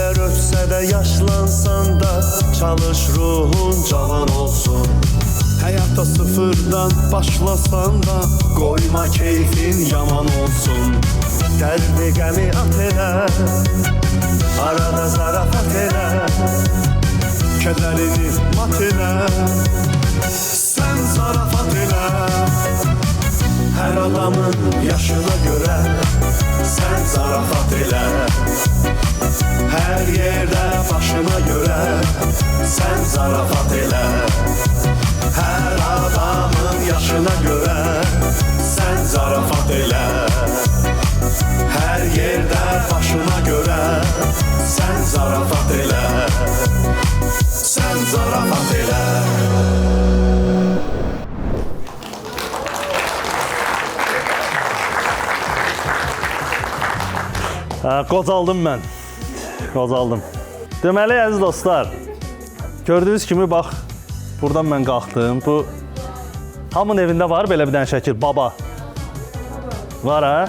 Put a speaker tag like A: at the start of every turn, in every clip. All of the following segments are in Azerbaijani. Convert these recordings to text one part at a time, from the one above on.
A: İllər ötsə də yaşlansan da çalış ruhun cavan olsun. Həyatda sıfırdan başlasan da qoyma keyfin yaman olsun. Dərdi qəmi at elə, arada zarafat elə, kədərini mat elə, sən zarafat elə. Hər adamın yaşına görə sən zarafat elə. Hər yerdə başına görə sən zarafat elə. Hər adamın yaşına görə sən zarafat elə. Hər yerdə başına görə sən zarafat elə. Sən zarafat elə.
B: Qocaldım mən. Qocaldım. Deməli, əziz dostlar, gördüyünüz kimi, bax, buradan mən qalxdım. Bu, hamının evində var belə bir dənə şəkil, baba. Var, hə?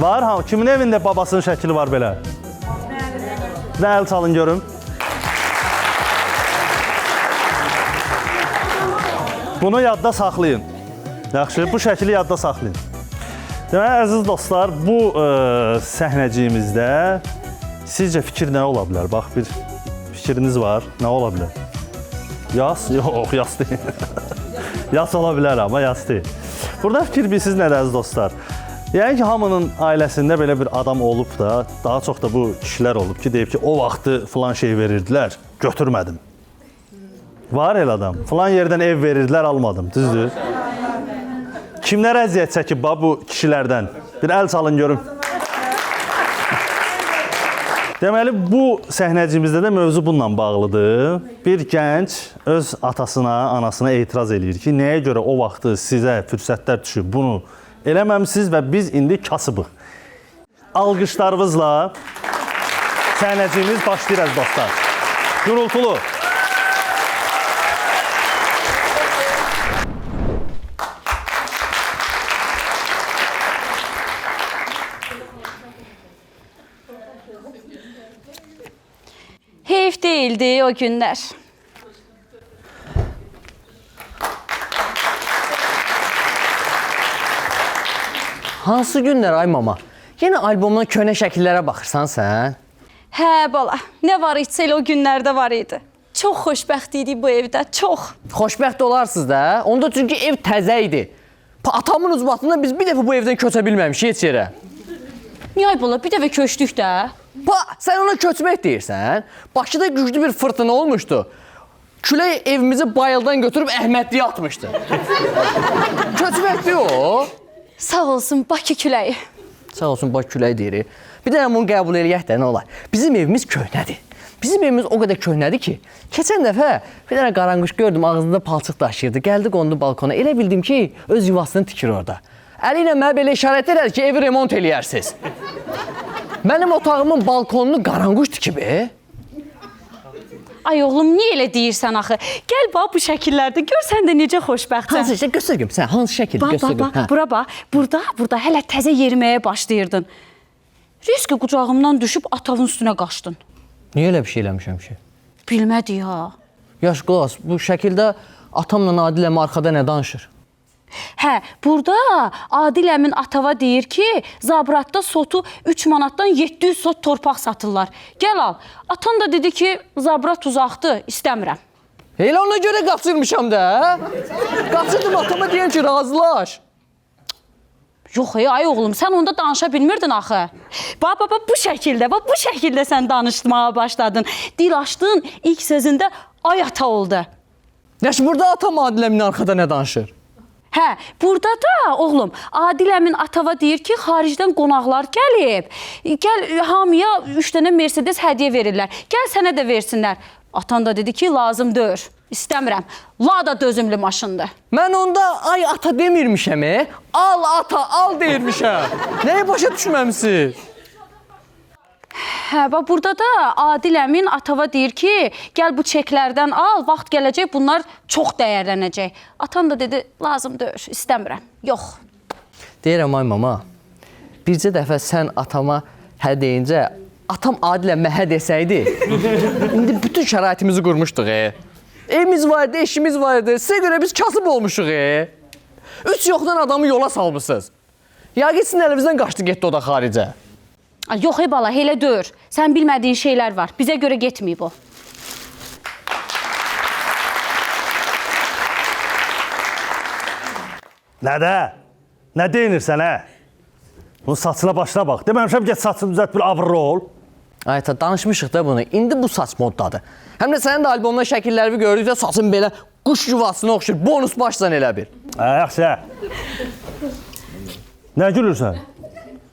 B: Var, kimin evində babasının şəkili var belə? Və əl çalın görüm. Bunu yadda saxlayın. Yaxşı, bu şəkili yadda saxlayın. Deməli, əziz dostlar, bu səhnəciyimizdə sizcə fikir nə ola bilər? Bax, bir fikriniz var, nə ola bilər? Yas? Yox, yas deyil. Yas ola bilər, amma yas deyil. Burada fikir bilirsiniz nədir, əziz dostlar? Yəni ki, hamının ailəsində belə bir adam olub da, daha çox da bu kişilər olub ki, deyib ki, o vaxtı filan şey verirdilər, götürmədim. Var el adam, filan yerdən ev verirdilər, almadım, düzdür? Kimlər əziyyət çəkib bu kişilərdən? Bir əl çalın görün. Deməli, bu səhnəcimizdə də mövzu bununla bağlıdır. Bir gənc öz atasına, anasına etiraz edir ki, nəyə görə o vaxtı sizə fürsətlər düşüb, bunu eləməmişsiniz və biz indi kasıbıq. Alqışlarınızla səhnəcimiz başlayır, dostlar. Gürültülü.
C: Heyf değildi o günler.
D: Hansı günlər ay mama? Yenə albomdan köhnə şəkillərə baxırsan sən?
C: Hə bala, nə var içsəl o günlərdə var idi. Çox xoşbəxt idik bu evdə, çox.
D: Xoşbəxt olarsınız da. Onda çünki ev təzə idi. Atamın ucbatında biz bir dəfə bu evdən köçə bilməmişik heç yerə.
C: Niyə ay bala, bir dəfə köçdük də.
D: Sən ona köçmək deyirsən. Bakıda güclü bir fırtına olmuşdu. Külək evimizi bayıldan götürüb Əhmədliyə atmışdı. Köçməkdir o.
C: Sağ olsun Bakı küləyi.
D: Sağ olsun Bakı küləyi deyirik. Bir də bunu qəbul eləyək də nə olar. Bizim evimiz köhnədir. Bizim evimiz o qədər köhnədir ki, keçən dəfə bir dənə qaranquş gördüm, ağzında palçıq daşıyırdı. Gəldi, qondu balkona. Elə bildim ki, öz yuvasını tikir orada. Əli ilə mənə belə işarət elədi ki, evi remont eləyərsiniz. Mənim otağımın balkonunu qaranquş tikib.
C: Ay oğlum, niyə elə deyirsən axı? Gəl bax bu şəkillərdə, gör sən də necə xoşbəxtsən.
D: Hansı şəkil? Göstər görüm, sən hansı şəkil? Göstər görüm.
C: Bura bax, burada hələ təzə yeriməyə başlayırdın. Riski qucağımdan düşüb atavın üstünə qaçdın.
D: Niyə elə bir şey eləmişəm ki?
C: Bilmədi ya.
D: Yaş qulaq, bu şəkildə atamla Adiləm arxada nə danışır?
C: Hə, burada Adil əmin atava deyir ki, Zabratda sotu 3 manatdan 700 sot torpaq satırlar. Gəl al. Atan da dedi ki, Zabrat uzaqdır, istəmirəm.
D: Elə ona görə qaçırmışam da. Qaçırdım atama deyən ki, razılaş.
C: Yox, ay oğlum, sən onda danışa bilmirdin axı. Bax, bu şəkildə sən danışmağa başladın. Dil açdın, ilk sözündə ay ata oldu.
D: Yaş, burada atam Adiləmin arxada nə danışır?
C: Hə, burada da oğlum, Adil əmin atava deyir ki, xaricdən qonaqlar gəlib. Gəl hamıya 3 dənə Mercedes hədiyyə verirlər. Gəl sənə də versinlər. Atan da dedi ki, lazım deyir. İstəmirəm. Lada dözümlü maşındır.
D: Mən onda ay ata demirmişəm. Al ata, al deyirmişəm. Nəyə başa düşməmisiz?
C: Hə, bax burada da Adil əmin atava deyir ki, gəl bu çeklərdən al, vaxt gələcək, bunlar çox dəyərlənəcək. Atan da dedi, lazım deyir, istəmirəm. Yox.
D: Deyirəm ay mama, bircə dəfə sən atama hə deyincə atam Adilə məhə desəydi, indi bütün şəraitimizi qurmuşduq. Evimiz vardı, eşimiz vardı. Sizə görə biz kasıb olmuşuq. Üç yoxdan adamı yola salmışsınız. Yaqin sizin əlinizdən qaçdı, getdi o da xaricə.
C: Ay, yox ey bala, elə deyir. Sən bilmədiyin şeylər var. Bizə görə getməyib o.
B: Nədə? Nə deyinirsən, hə? Bunun saçına başına bax. Deməmişəm, get saçını düzət, bir abrlı ol.
D: Ayta, danışmışıq da bunu. İndi bu saç moddadır. Həm də sənin də albomda şəkillərimi gördükdə saçın belə quş yuvasına oxşur. Bonus başsan elə bir.
B: Yaxşı, hə? Nə gülürsən?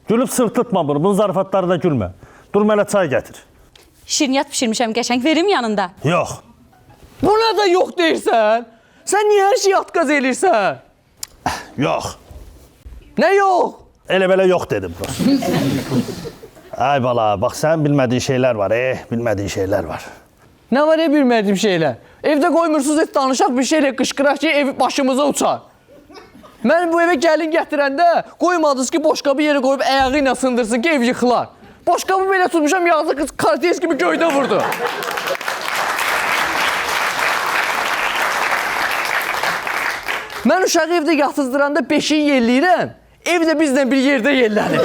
B: Gülüb sırtlıtma bunu. Bunun zarafatlarına gülmə. Dur, mənə çay gətir.
C: Şirniyyat pişirmişəm, qəşəng verim yanında.
B: Yox.
D: Buna da yox deyirsən? Sən niyə hər şeyi atqaz eləyirsən?
B: Yox.
D: Nə yox?
B: Elə belə yox dedim. Ay bala, bax sən bilmədiyin şeylər var, bilmədiyin şeylər var.
D: Nə var bilmədiyim şeylər? Evdə qoymursunuz et danışaq bir şeylə qışqıraq ki, ev başımıza uçar. Mən bu evə gəlin gətirəndə qoymadınız ki, boşqabı yerə qoyub əyağı ilə sındırsın ki, ev yıxılar. Boşqabı belə tutmuşam, yazıq qız kartez kimi göydə vurdu. Mən uşağı evdə yatızdıranda beşiyi yelləyirəm, evdə bizlə bir yerdə yellənir.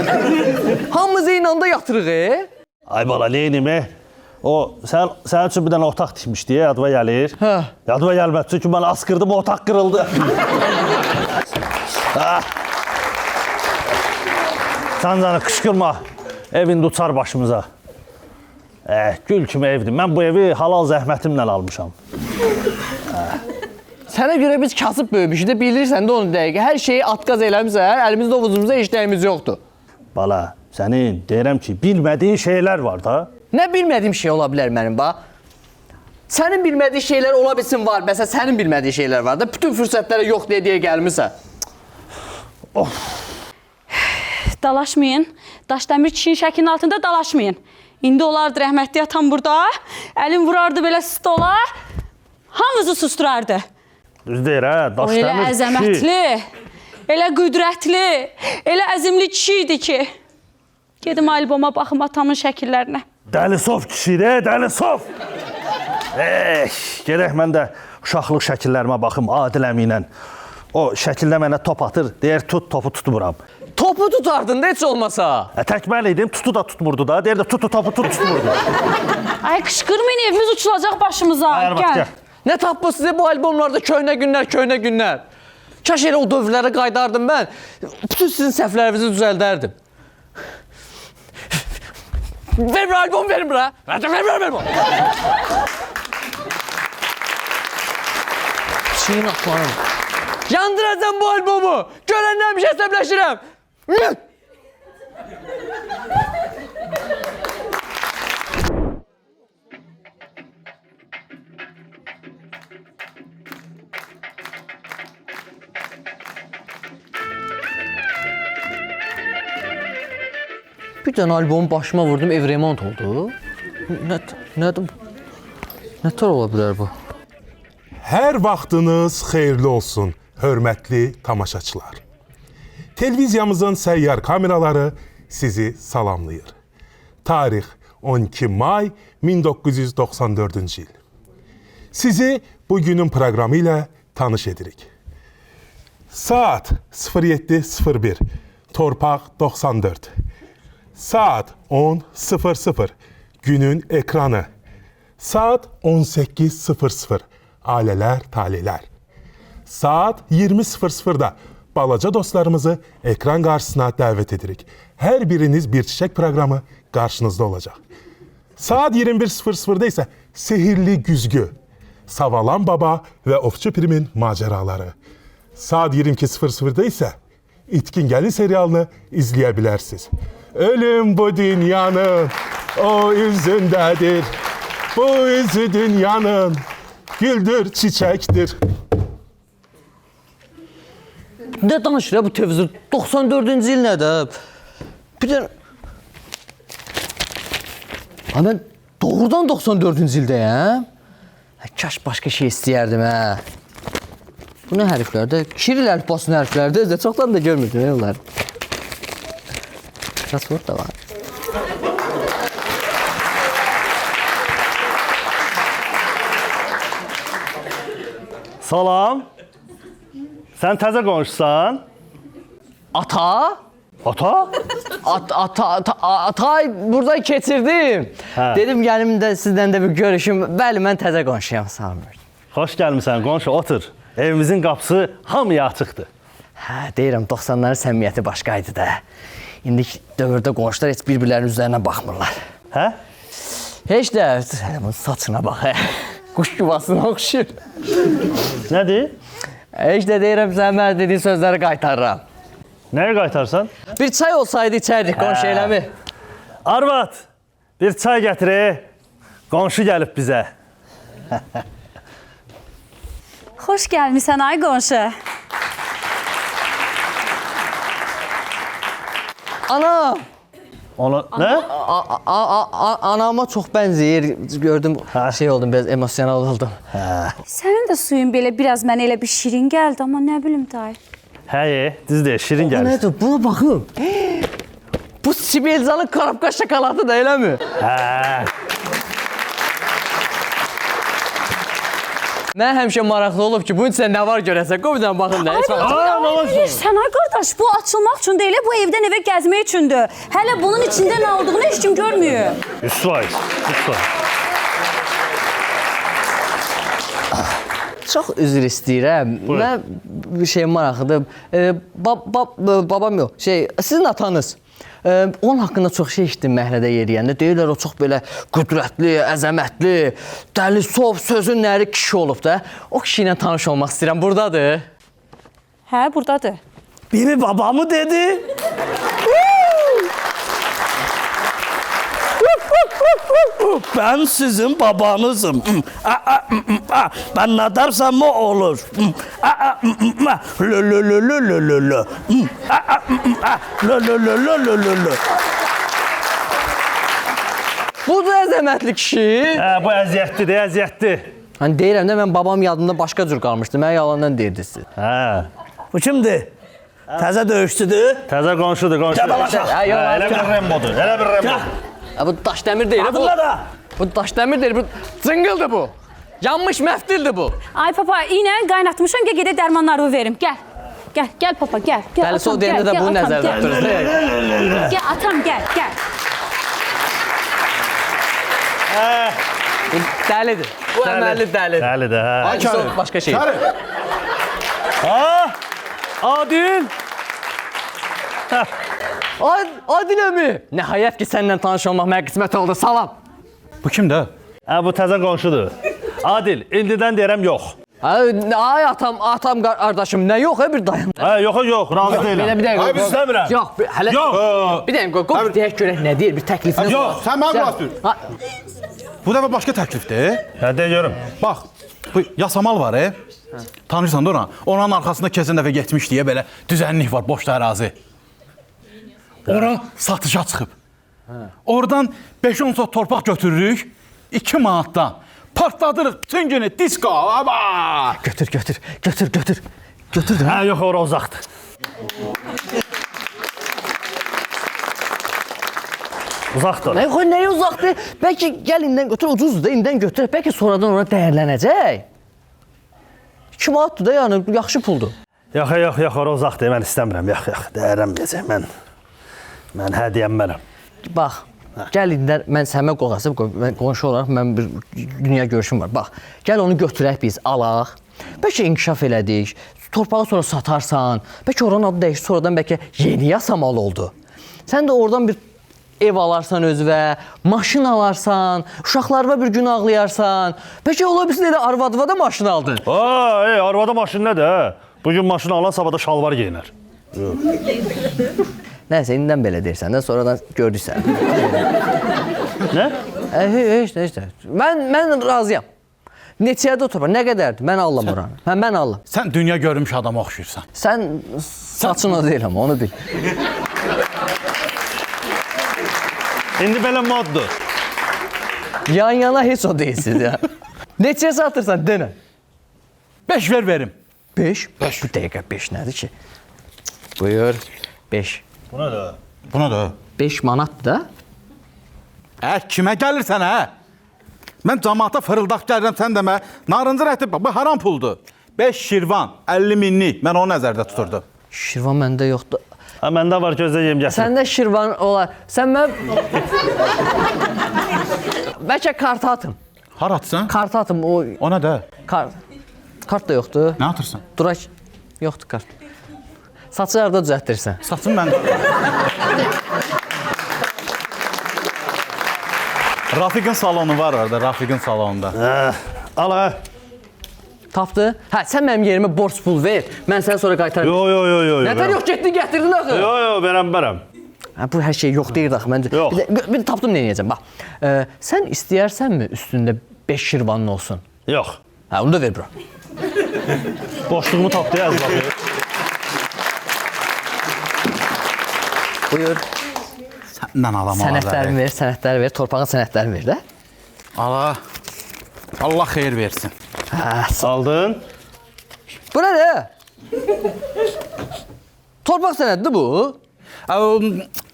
D: Hamımız eyni anda yatırıq,
B: Ay bala, neyinim, O, sənin üçün bir dənə otaq tikmişdi, yadıma gəlir.
D: Hə.
B: Yadıma gəlmədi, çünki mən askırdım, otaq qırıldı. Sən canı qışqırma, evin uçar başımıza. Gül kimi evdir. Mən bu evi halal zəhmətimlə almışam.
D: Sənə görə biz kasıb böyümüşük də bilirsən də onu dəqiqə. Hər şeyi atqaz eləmişsən, əlimizdə ovuzumuzda heç dəyimiz yoxdur.
B: Bala, sənin deyirəm ki, bilmədiyin şeylər var da.
D: Nə bilmədiyim şey ola bilər mənim, bax. Sənin bilmədiyin şeylər ola bilsin var, məsələn, sənin bilmədiyin şeylər var da, bütün fürsətlərə yox deyə gəlmirsən.
C: Dalaşmayın. Daşdəmir kişinin şəklinin altında dalaşmayın. İndi olardı rəhmətli atam burada. Əlim vurardı belə stola. Hamınızı susturardı.
B: Düz deyir, hə?
C: O elə əzəmətli, elə qüdrətli, elə əzimli kişi idi ki. Gedim alboma baxım atamın şəkillərinə.
B: Dəlisov kişidir, Dəlisov! Gedək mən də uşaqlıq şəkillərimə baxım Adil əmi ilə. O şəkildə mənə top atır, deyir tut, topu tutmuram.
D: Topu tutardın da heç olmasa.
B: Təkməli idim, tutu da tutmurdu da. Deyir də tutu, topu tutmurdu.
C: Ay qışqırmayın, evimiz uçulacaq başımıza.
B: Ayar bax, gəl.
D: Nə tapmış sizə bu albomlarda köhnə günlər, köhnə günlər. Kaş elə o dövrlərə qaydardım mən. Bütün sizin səhvlərinizi düzəldərdim. Ver bir albom, verin bura. Ver albom. Şeyin atlarım. Yandıracağım bu albomu. Görəndən bir şey əsəbləşirəm. Bir dənə albomu başıma vurdum, ev remont oldu. Nədir? Nətər ola bilər bu?
E: Hər vaxtınız xeyirli olsun, hörmətli tamaşaçılar. Televiziyamızın səyyar kameraları sizi salamlayır. Tarix 12 may 1994-cü il. Sizi bugünün proqramı ilə tanış edirik. Saat 07:01, torpaq 94. Saat 10:00, günün ekranı. Saat 18:00, ailələr, talihlər. Saat 20:00-da balaca dostlarımızı ekran qarşısına dəvət edirik. Hər biriniz bir çiçək proqramı qarşınızda olacaq. Saat 21:00-da isə sehirli güzgü, Savalan Baba və Ovçu Pirimin macəraları. Saat 22:00-da isə İtkin Gəlin serialını izləyə bilərsiniz. Ölüm bu dünyanın o üzündədir, bu üzü dünyanın güldür çiçəkdir.
D: Nə danışır bu televizor? 94-cü il nədir? Bir də... Mən doğrudan 94-cü ildəyəm. Kaş başqa şey istəyərdim, hə. Bu nə hərflərdə? Kiril əlifbasının hərflərdə. Çoxdan da görmürdüm, onlar. Crossword da var.
B: Salam. Sən təzə qonşusan?
D: Ata?
B: Ata?
D: Ata burada keçirdim.
B: Hə.
D: Dedim gəlim də sizdən də bir görüşüm. Bəli, mən təzə qonşuyam, Samir.
B: Xoş gəlmisən qonşu, otur. Evimizin qapısı hamıya açıqdır.
D: Hə, deyirəm 90'ların səmiyyəti başqaydı da. İndi dövrdə qonşular heç bir-birlərinin üzərinə baxmırlar.
B: Hə?
D: Heç də hələ bunun saçına bax. Quş yuvasına oxşur.
B: Nədir?
D: Heç də deyirəm sən mənə dediyin sözləri qaytarıram.
B: Nəyə qaytarsan?
D: Bir çay olsaydı içərdik qonşu eləmi?
B: Arvad, bir çay gətir. Qonşu gəlib bizə.
C: Xoş gəlmisən ay qonşu.
D: Ana!
B: Ona nə?
D: Anama çox bənzəyir. Gördüm, şey oldum, biraz emosional oldum.
C: Sənin də suyun belə biraz mənə elə bir şirin gəldi, amma nə bilim dayı.
B: Hə, düz deyir, şirin
D: Bu
B: gəlir.
D: nədir? Buna baxın. Bu Sibelcanın karabka şokoladı da elə mi?
B: Hə.
D: Mən həmişə maraqlı olub ki, bunun içində nə var görəsən. Qoy bir dənə baxın da.
C: Sən ay qardaş, bu açılmaq üçün deyil, bu evdən evə gəzmək üçündür. Hələ bunun içində nə olduğunu heç kim görmüyor.
B: 100%.
D: Çox üzr istəyirəm. Mən bir şey maraqlıdır. Babam yox, sizin atanız. Onun haqqında çox şey eşitdim məhrədə yeriyəndə. Deyirlər o çox belə qüdrətli, əzəmətli, dəli, sov, sözün nəri kişi olub da. O kişi ilə tanış olmaq istəyirəm. Buradadır.
C: Hə, buradadır.
F: Biri babamı dedi. Ben sizin babanızım. Ben ne dersem o olur.
D: Budur əzəmətli kişi.
B: Hə, bu əziyyətlidir, əziyyətli.
D: Hani deyirəm də mən babam yadımda başqa cür qalmışdı. Mən yalandan deyirdiniz.
B: Hə.
F: Bu kimdir? Təzə döyüşçüdür.
B: Təzə qonşudur, qonşu. Elə bir Rembodur, elə bir Rembo.
D: Bu daş dəmir deyil.
F: Adıllara.
D: Bu daş dəmir deyil. Bu cıngıldır bu. Yanmış məftildir bu.
C: Ay papa, iynə qaynatmışam, gəl gedək dərmanları verim. Gəl. Gəl papa, gəl.
D: Bəli, sol deyəndə də bunu nəzərdə tuturuz.
C: Gəl atam, gəl.
D: Bu dəlidir. Bu əməlli dəlidir.
B: Dəlidir, hə.
D: Sol başqa şey.
B: Ha? Adil.
D: Adil əmi. Nəhayət ki, səninlə tanış olmaq mənə qismət oldu. Salam.
G: Bu kimdir?
B: Hə, bu təzə qonşudur. Adil, indidən deyirəm yox.
D: Ay atam qardaşım, nə yox, bir dayan.
B: Hə, yox, razı deyiləm.
D: Bir dəqiqə.
G: Biz istəmirəm.
D: Yox, hələ.
G: Yox.
D: Bir dəqiqə, qoy deyək görək nə deyir, bir təklifini.
G: Yox, sən mənə qulaq dur. Bu dəfə başqa təklifdir.
B: Hə, de görüm.
G: Bax, bu yasamal var, tanırsan da ona. Onun arxasında keçən dəfə getmiş deyə belə düzənlik var, boş ərazi. Ora satışa çıxıb. Oradan 5-10 sot torpaq götürürük, 2 manatdan. Partladırıq bütün günü, disko, aba!
D: Götür. Götür.
B: Hə, yox, ora uzaqdır. Uzaqdır.
D: Nəyə uzaqdır? Bəlkə gəl indən götür, ucuzdur da indən götür. Bəlkə sonradan ona dəyərlənəcək. 2 manatdır da, yəni yaxşı puldur.
B: Yox, ora uzaqdır. Mən istəmirəm. Yox, dəyərlənməyəcək. Mən hə deyənmərəm.
D: Bax, gəl indən mən sənə qoğasıb, qonşu olaraq mən bir dünya görüşüm var. Bax, gəl onu götürək biz, alaq. Bəlkə inkişaf elədik, torpağı sonra satarsan, bəlkə oranın adı dəyişir, sonradan bəlkə yeni yasamal oldu. Sən də oradan bir ev alarsan özvə, maşın alarsan, uşaqlarına bir gün ağlayarsan. Bəlkə ola bilsin elə arvadına da maşın aldın.
B: Arvada maşın nədir? Bugün maşını alan sabahda şalvar geyinər.
D: Nəysə, indidən belə deyirsən də, sonradan gördüksən.
B: Nə?
D: Heç də. Mən razıyam. Neçəyə də oturma, nə qədərdir? Mən allam oranı. Mən allam.
G: Sən dünya görmüş adama oxşuyursan.
D: Sən saçın o deyil ama, onu bil.
B: İndi belə moddur.
D: Yan-yana heç o deyilsiz ya. Neçəyə satırsan, denə.
G: 5 verim.
D: 5? Bir dəqiqə, 5 nədir ki? Buyur, 5.
G: Buna da.
D: 5 manatdır da.
G: Kimə gəlirsən, Mən cəmaata fırıldaq gəlirəm, sən demə. Narıncı rəhti, bu haram puldur. 5 şirvan, 50 minlik. Mən onu nəzərdə tuturdum.
D: Şirvan məndə yoxdur.
B: Ha, məndə var, gözlə yem gətir.
D: Səndə şirvan olar. Sən mən... Bəlkə kart atım.
G: Har atsan?
D: Kart atım.
G: O nədir?
D: Kart da yoxdur.
G: Nə atırsan?
D: Durak yoxdur kart. Saçı harda düzəltdirsən?
G: Saçım mən. Rafiqin salonu var orada, Rafiqin salonunda.
B: Al ha.
D: Tapdı? Hə, sən mənim yerimə borc pul ver. Mən sənə sonra qaytarım.
B: Yo.
D: Nətər yox, getdin, gətirdin axı.
B: Yo, verəm.
D: Hə, bu hər şey yox deyir axı məncə.
B: Yox.
D: Bir tapdım nə edəcəm, bax. Sən istəyərsənmi üstündə 5 şirvanın olsun?
B: Yox.
D: Hə, onu da ver bura.
B: Boşluğumu tapdı, yaz baxı.
D: Buyur.
G: Səndən alam
D: Sənədlərini ver, torpağın sənədlərini ver də.
G: Ala. Allah xeyir versin.
B: Aldın.
D: Bu nədir? Torpaq sənədidir bu.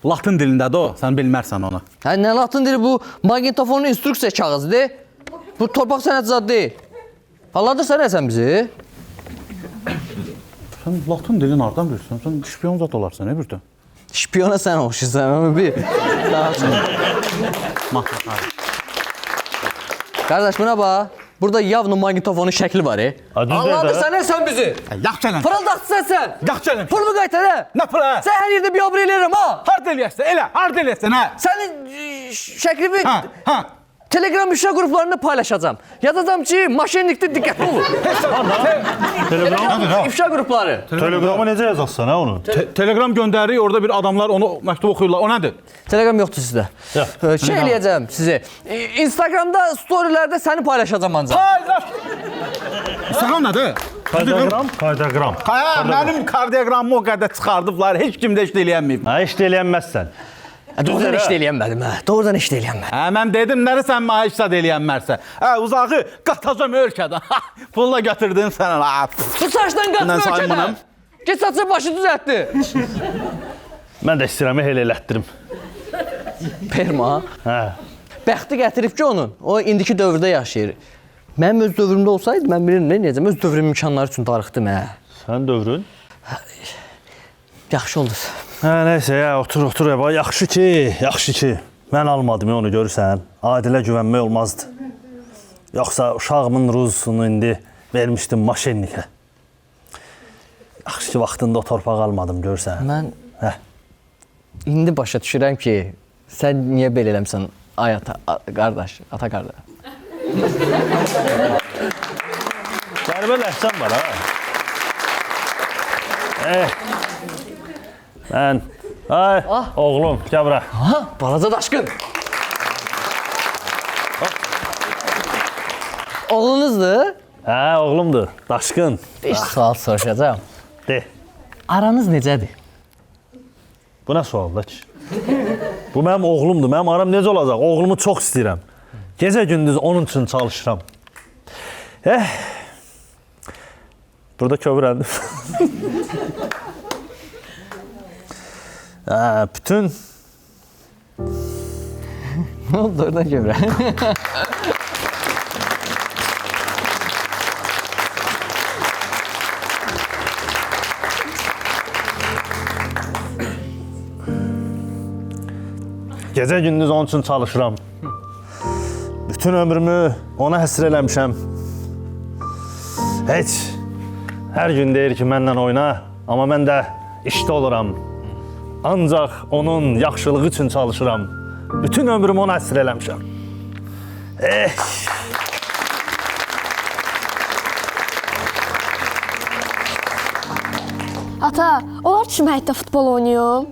G: Latın dilindədir o, sən bilmərsən onu.
D: Hə, nə latın dili bu? Magnetofonun instruksiya kağızıdır. Bu torpaq sənədi zad deyil. Halladırsan sən bizi?
G: Sən latın dilini hardan bilirsən? Sən şpiyon zat olarsan, nə birdən?
D: Şpiyona sən oxşursan, onu bir. Daha çox. Qardaş, buna bax. Burada yavnu magnetofonun şəkli var, Halladırsan sən bizi?
G: Yaxşı gəlin.
D: Fırıldaxsan sən.
G: Yaxşı gəlin.
D: Pulumu qaytar, hə?
G: Nə pula?
D: Sən hər yerdə biabr eləyirəm, ha?
G: Harda eləyəsən, elə, harda eləyəsən, hə?
D: Sənin şəklini
G: Ha.
D: Telegram ifşa qruplarında paylaşacağım. Yazacağım ki, maşenlikdə diqqətli olun.
B: Telegram?
D: İfşa qrupları.
B: Telegramı necə yazacaqsan, hə onu?
G: Telegram göndərir, orada bir adamlar onu məktub oxuyurlar. O nədir?
D: Telegram yoxdur sizdə.
B: Yox.
D: Şey eləyəcəm sizi. Instagramda storylərdə səni paylaşacağım ancaq.
G: Instagram nədir?
B: Kardiyogram.
G: Hə, mənim kardioqramımı o qədər çıxardıblar, heç kim də işlə eləyənməyib.
B: Ha, işdə eləyənməzsən.
D: Doğrudan işdə eləyənmədim, hə. Doğrudan işdə eləyənmədim.
G: Hə, mən dedim, nərisən mənə işlad eləyənmərsə. Hə, uzağı qatacam ölkədən. Pulla götürdün sən.
D: Bu saçdan qatma
G: Mən
D: ölkədən.
G: saymanım.
D: Get saçı başı düzəltdi.
B: Mən də istəyirəm elə elətdirim.
D: Perma.
B: Hə.
D: Bəxti gətirib ki onun. O indiki dövrdə yaşayır. Mənim öz dövrümdə olsaydı, mən bilirəm nə edəcəm. Öz dövrüm imkanları üçün darıxdım, hə.
B: Sən dövrün?
D: Yaxşı oldu.
B: Hə, nəysə, ya, otur. Yaxşı ki, mən almadım onu görürsən. Adilə güvənmək olmazdı. Yoxsa uşağımın ruzusunu indi vermişdim maşennikə. Yaxşı ki, vaxtında o torpağı almadım görürsən.
D: Mən
B: Hə.
D: indi başa düşürəm ki, sən niyə belə eləmsən, ay ata, qardaş, ata qardaş.
B: Qəribə ləhsən var, ha. Mən, oğlum, gəl bura.
D: Ha, balaca daşqın. Oğlunuzdur?
B: Hə, oğlumdur, daşqın.
D: Bir sual soruşacağım.
B: De,
D: Aranız necədir?
B: bu nə sualdır ki? Bu mənim oğlumdur, mənim aram necə olacaq? Oğlumu çox istəyirəm. Gecə-gündüz onun üçün çalışıram. Burada kövrəndim. Bütün
D: Nə oldu oradan görürəm?
B: gecə-gündüz onun üçün çalışıram. Bütün ömrümü ona həsr eləmişəm. Heç hər gün deyir ki, məndən oyna, amma mən də işdə oluram. Ancaq onun yaxşılığı üçün çalışıram. Bütün ömrümü ona həsr eləmişəm.
H: Ata, olar ki, həyətdə futbol oynayım?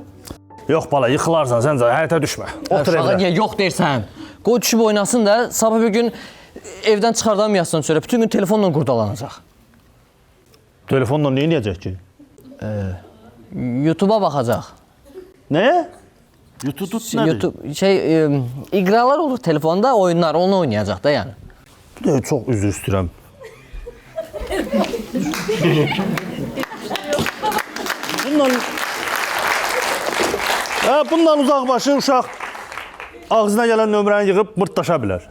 B: Yox bala, yıxılarsan, sən həyətə düşmə. Otur
D: Uşağa
B: evdə.
D: niyə yox deyirsən? Qoy düşüb oynasın da, sabah bir gün evdən çıxardamayasın sonra bütün gün telefonla qurdalanacaq.
B: Telefonla nə edəcək ki?
D: YouTube'a baxacaq.
B: Nə? YouTube nədir?
D: YouTube iqralar olur telefonda, oyunlar, onu oynayacaq da yəni.
B: Çox üzr istəyirəm. Bundan uzaqbaşı uşaq ağzına gələn nömrəni yığıb mırtdaşa bilər.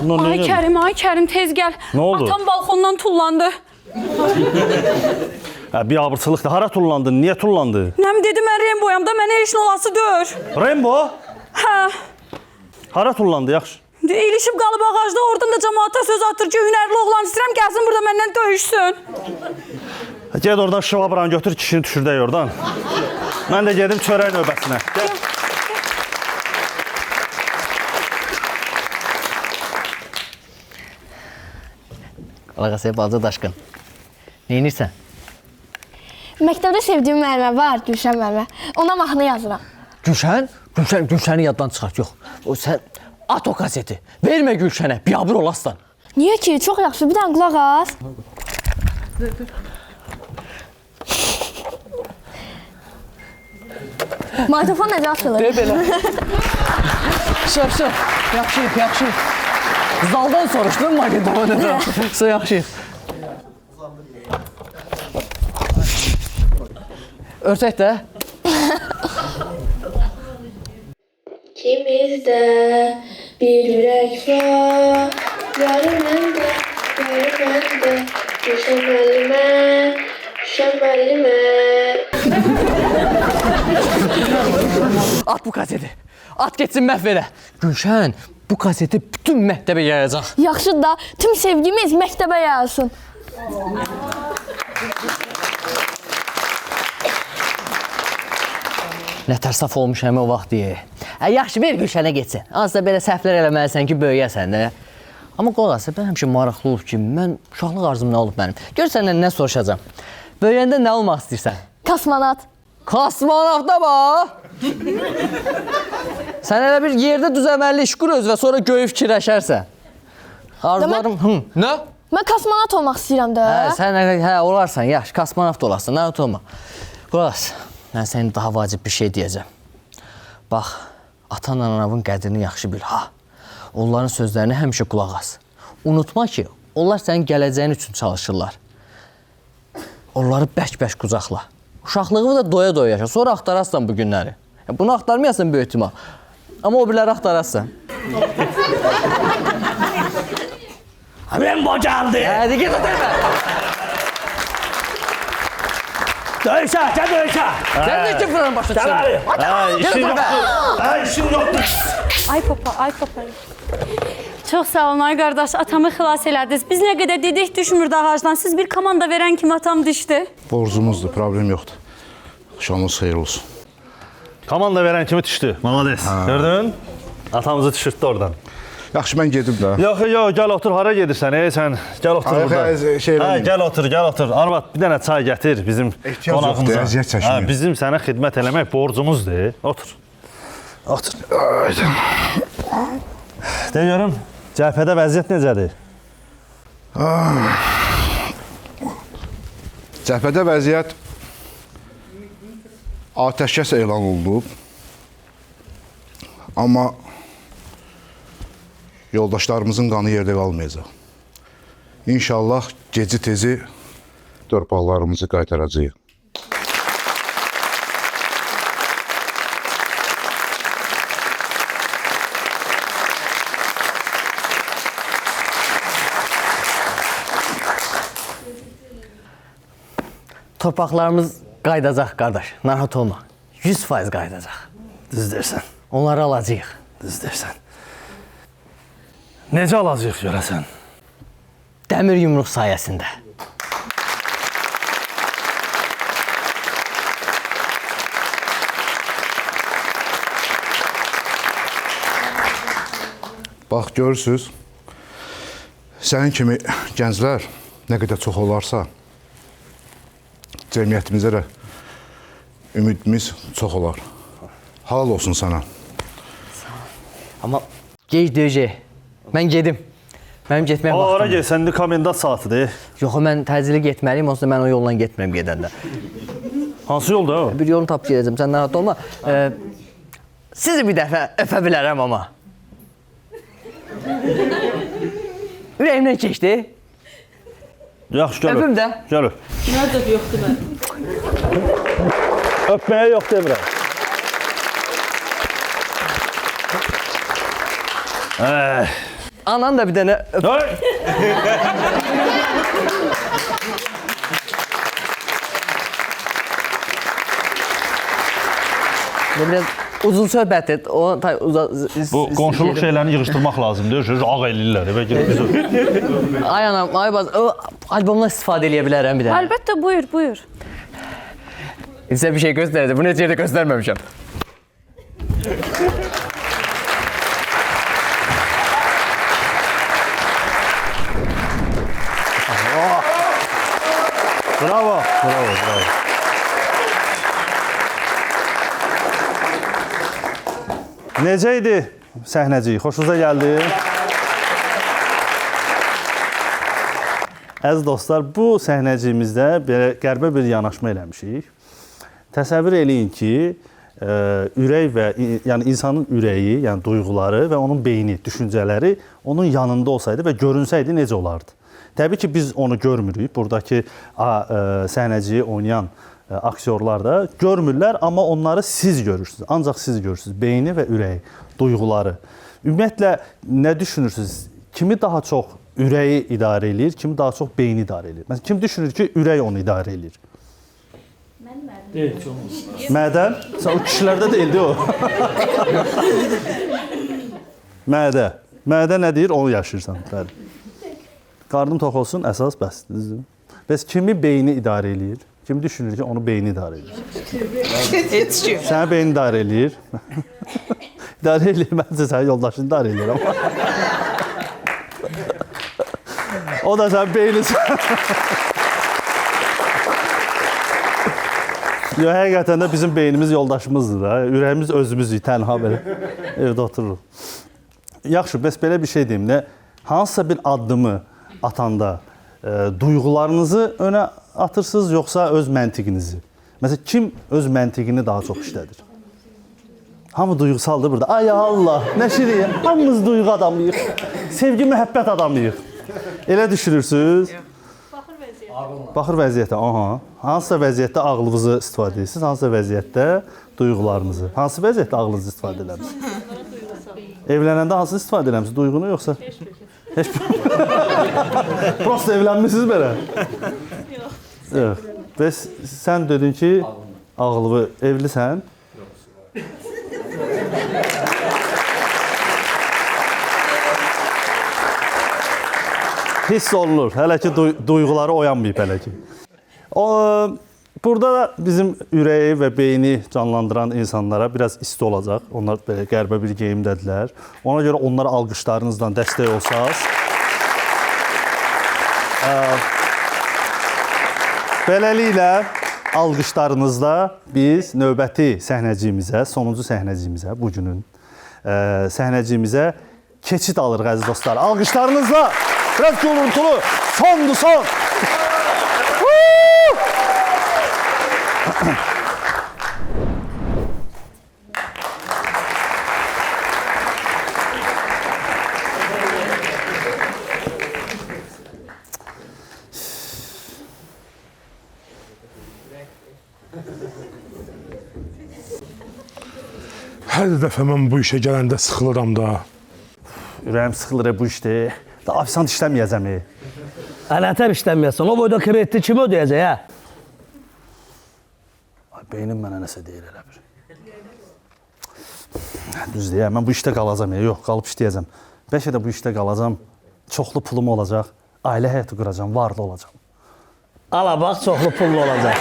C: Ay Kərim tez gəl.
B: Nə oldu?
C: Atam balkondan tullandı.
B: Bir abırçılıqdır. Hara tullandın? Niyə tullandı?
C: Nəm dedi mən Remboyam da mənə heç nə olası deyil.
B: Rembo?
C: Hə.
B: Hara tullandı, yaxşı?
C: İlişib qalıb ağacda, oradan da cəmaata söz atır ki, hünərli oğlan istəyirəm, gəlsin burada məndən döyüşsün.
B: Ged oradan şıvabıran götür, kişini düşürdək oradan. Mən də gedim çörək növbəsinə. Gəl.
D: Alaqasıya balaca daşqın. Neyinirsən?
H: Məktəbdə sevdiyim müəllimə var, Gülşən müəllimə. Ona mahnı yazıram.
D: Gülşən? Gülşəni yaddan çıxart, yox. O sən at o kaseti. Vermə Gülşənə, biabır olasın.
H: Niyə ki? Çox yaxşı, bir dənə qulaq as. Mikrofon necə açılır?
D: De belə. Şöp. Yaxşı. Zaldan soruşdun mikrofonu necə açılır? Yaxşı. Örtək də.
I: İkimizdə bir ürək var, yarı məndə, Gülşən müəllimə.
D: At bu kaseti. At getsin məhv elə. Gülşən, bu kaseti bütün məktəbə yayacaq.
H: Yaxşı da, tüm sevgimiz məktəbə yayılsın.
D: Nətər saf olmuş həmi o vaxt deyə. Yaxşı, ver Gülşənə getsin. Azda belə səhvlər eləməlisən ki, böyüyəsən də. Amma qolaq asıb, mən həmişə maraqlı olub ki, mən uşaqlıq arzum nə olub mənim? Gör səndən nə soruşacağam. Böyüyəndə nə olmaq istəyirsən?
H: Kosmonat.
D: Kosmonavta bax! Sən elə bir yerdə düzəməlli iş qur öz və sonra göyü fikirləşərsən. Arzularım, nə?
H: Mən kosmonat olmaq istəyirəm də.
D: Sən olarsan, yaxşı, kosmonavt olarsan, nə olma. Qolaq as, mən sənə daha vacib bir şey deyəcəm. Bax, atan anavın qədrini yaxşı bil, ha. Onların sözlərini həmişə qulaq as. Unutma ki, onlar sənin gələcəyin üçün çalışırlar. Onları bərk-bərk qucaqla. Uşaqlığını da doya-doya yaşa, sonra axtararsan bu günləri. Bunu axtarmayasan böyük ihtimal. Amma o birləri axtararsan.
F: Rembo gəldi.
D: Hadi git ötəmə.
F: Döyüşə.
D: Sən də ki fırın başa
F: Gəl
D: düşürəm.
F: işin yoxdur.
C: Ay papa. Çox sağ olun ay qardaş, atamı xilas elədiniz. Biz nə qədər dedik düşmürdü ağacdan. Siz bir komanda verən kimi atam düşdü.
J: Borcumuzdur, problem yoxdur. Şanınız xeyir olsun.
B: Komanda verən kimi düşdü. Malades. Gördün? Atamızı düşürtdü oradan.
J: Yaxşı, mən gedim də.
B: Yox, gəl otur. Hara gedirsən? Sən gəl otur burada. Gəl otur. Arvad, bir dənə çay gətir bizim
J: Ehtiyac yoxdur, əziyyət çəkmir.
B: Bizim sənə xidmət eləmək borcumuzdur. Otur. De görüm, cəbhədə vəziyyət necədir?
J: Cəbhədə vəziyyət atəşkəs elan olunub. Amma yoldaşlarımızın qanı yerdə qalmayacaq. İnşallah geci-tezi torpaqlarımızı qaytaracağıq.
D: Torpaqlarımız qaydacaq qardaş, narahat olma. 100% qaydacaq.
B: Düz dersən,
D: Onları alacağıq.
B: düz dersən. Necə alacaq görəsən?
D: Dəmir yumruq sayəsində.
J: Bax, görürsünüz, sənin kimi gənclər nə qədər çox olarsa, cəmiyyətimizə də ümidimiz çox olar. Halal olsun sənə.
D: Amma gec döyəcək. Mən gedim. Mənim getməyə
B: Ora
D: vaxtım.
B: gel, səndə komendant saatıdır.
D: Yox, mən təcili getməliyim, onsuz da mən o yolla getmirəm gedəndə.
B: Hansı yolda o?
D: Bir yolunu tapıb gedəcəm, sən narahat olma. Sizi bir dəfə öpə bilərəm amma. Ürəyimdən keçdi.
B: Yaxşı, gəl
D: Öpüm də.
B: Gəl öp.
C: Nerede yoxdur mən?
B: Öpməyə yox demirəm.
D: Anan da bir dənə öp. Biraz uzun söhbət et. O
B: Bu qonşuluq şeylərini yığışdırmaq lazımdır. Ağ eləyirlər evə girib biz.
D: Ay anam, ay baz, o albomdan istifadə eləyə bilərəm bir dənə.
C: Əlbəttə, buyur, buyur.
D: Sizə bir şey göstərəcəm. Bunu heç yerdə göstərməmişəm.
B: Bravo, bravo, bravo. Necə idi səhnəcik? Xoşunuza gəldi? Əziz dostlar, bu səhnəciyimizdə belə qəribə bir yanaşma eləmişik. Təsəvvür eləyin ki, ürək və yəni insanın ürəyi, yəni duyğuları və onun beyni, düşüncələri onun yanında olsaydı və görünsəydi necə olardı? Təbii ki, biz onu görmürük. Buradakı səhnəciyi oynayan aktyorlar da görmürlər, amma onları siz görürsünüz. Ancaq siz görürsünüz. Beyni və ürəyi, duyğuları. Ümumiyyətlə, nə düşünürsünüz? Kimi daha çox ürəyi idarə edir, kimi daha çox beyni idarə edir? Məsələn, kim düşünür ki, ürək onu idarə edir? Mədən? O kişilərdə deyildi o. Mədə. Mədə nə deyir? Onu yaşayırsan. Bəli. Qarnım tox olsun, əsas bəsdir. Bəs kimi beyni idarə edir? Kim düşünür ki, onu beyni idarə edir?
F: Heç kim.
B: Səni beyni idarə edir. İdarə edir, məncə sənin yoldaşını idarə edir. O da sən beynisən. Yox, həqiqətən də bizim beynimiz yoldaşımızdır da. Ürəyimiz özümüzük, tənha belə evdə otururuq. Yaxşı, bəs belə bir şey deyim də, hansısa bir addımı atanda duyğularınızı önə atırsınız, yoxsa öz məntiqinizi? Məsələn, kim öz məntiqini daha çox işlədir? Hamı duyğusaldır burada. Ay Allah, nə şirin, hamımız duyğu adamıyıq. Sevgi, məhəbbət adamıyıq. Elə düşünürsünüz? Baxır vəziyyətə. Aha. Hansısa vəziyyətdə ağlınızı istifadə edirsiniz, hansısa vəziyyətdə duyğularınızı. Hansı vəziyyətdə ağlınızı istifadə edirsiniz? Evlənəndə hansını istifadə edirsiniz? Duyğunu yoxsa? Heç bir. Prosta evlənmisiniz belə? Yox. Bəs sən dedin ki, ağlı evlisən. Hiss olunur. Hələ ki duyğuları oyanmayıb hələ ki. Burada da bizim ürəyi və beyni canlandıran insanlara biraz isti olacaq. Onlar belə qəribə bir geyimdədirlər. Ona görə onlara alqışlarınızla dəstək olsaq. Beləliklə alqışlarınızla biz növbəti səhnəciyimizə, sonuncu səhnəciyimizə, bugünün səhnəciyimizə keçid alırıq əziz dostlar. Alqışlarınızla biraz gurultulu, sondu son.
E: Hər dəfə mən bu işə gələndə sıxılıram da.
B: Ürəyim sıxılır bu işdə. Da afisant işləməyəcəm.
F: Nətər işləməyəsən? O boyda krediti kim ödəyəcək, hə?
B: Beynim mənə nəsə deyir elə bir. Düz deyək, mən bu işdə qalacam. Yox, qalıb işləyəcəm. Bəlkə də bu işdə qalacam. Çoxlu pulum olacaq. Ailə həyatı quracam, varlı olacam.
F: Ala bax, çoxlu pullu olacaq.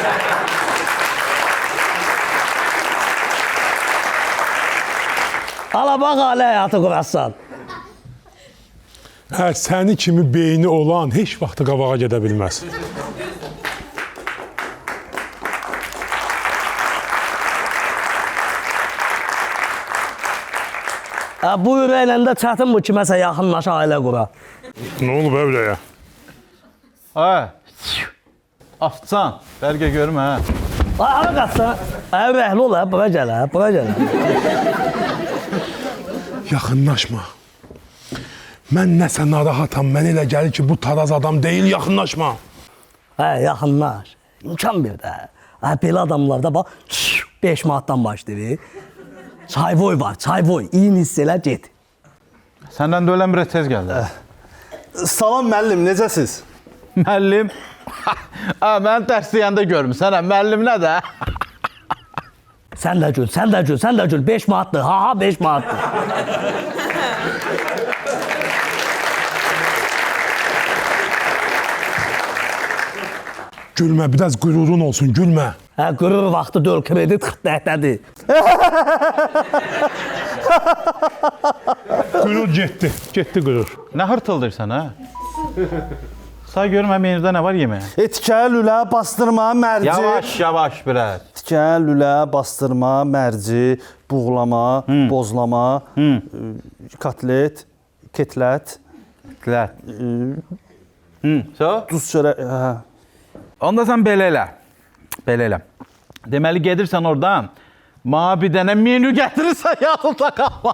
F: Ala bax, ailə həyatı qurasan.
E: Hə, səni kimi beyni olan heç vaxtı qabağa gedə bilməz.
F: Bu ürəklə də çətin bu kiməsə yaxınlaş ailə qura.
E: Nə olub əvləyə?
G: Afcan, bəlkə görmə, hə?
F: Hara qaçsan? Ürəkli ol, bura gəl, bura gəl.
E: Yaxınlaşma. Mən nəsə narahatam, mən elə gəlir ki, bu taraz adam deyil, yaxınlaşma.
F: Hə, yaxınlaş. İmkan bir də. Belə adamlarda bax, 5 manatdan başlayır. Çayvoy var, çayvoy. İyi hiss elə, get.
G: Səndən də ölən biraz tez gəldi.
B: Salam müəllim, necəsiz?
G: Müəllim. Mən dərs deyəndə görmüsən, müəllim nə də?
F: Sən də gül, sən də gül, sən də gül. 5 manatdır, ha 5 manatdır.
E: Gülmə, biraz qürurun olsun, gülmə.
F: Hə, qürur vaxtı deyil, kredit 40-dəhdədir.
E: Qürur getdi, getdi qürur.
G: Nə hırtıldırsan, hə? Say görüm, menüdə nə var yeməyə?
B: Etkə, lülə, bastırma, mərci.
G: Yavaş, yavaş biraz.
B: Etkə, lülə, bastırma, mərci, buğlama, bozlama, kotlet, ketlət,
G: Qlət. So?
B: duz çörək. Hə.
G: Onda sən belə elə. Belə elə. Deməli, gedirsən oradan, mənə bir dənə menü gətirirsən, yanında qalma.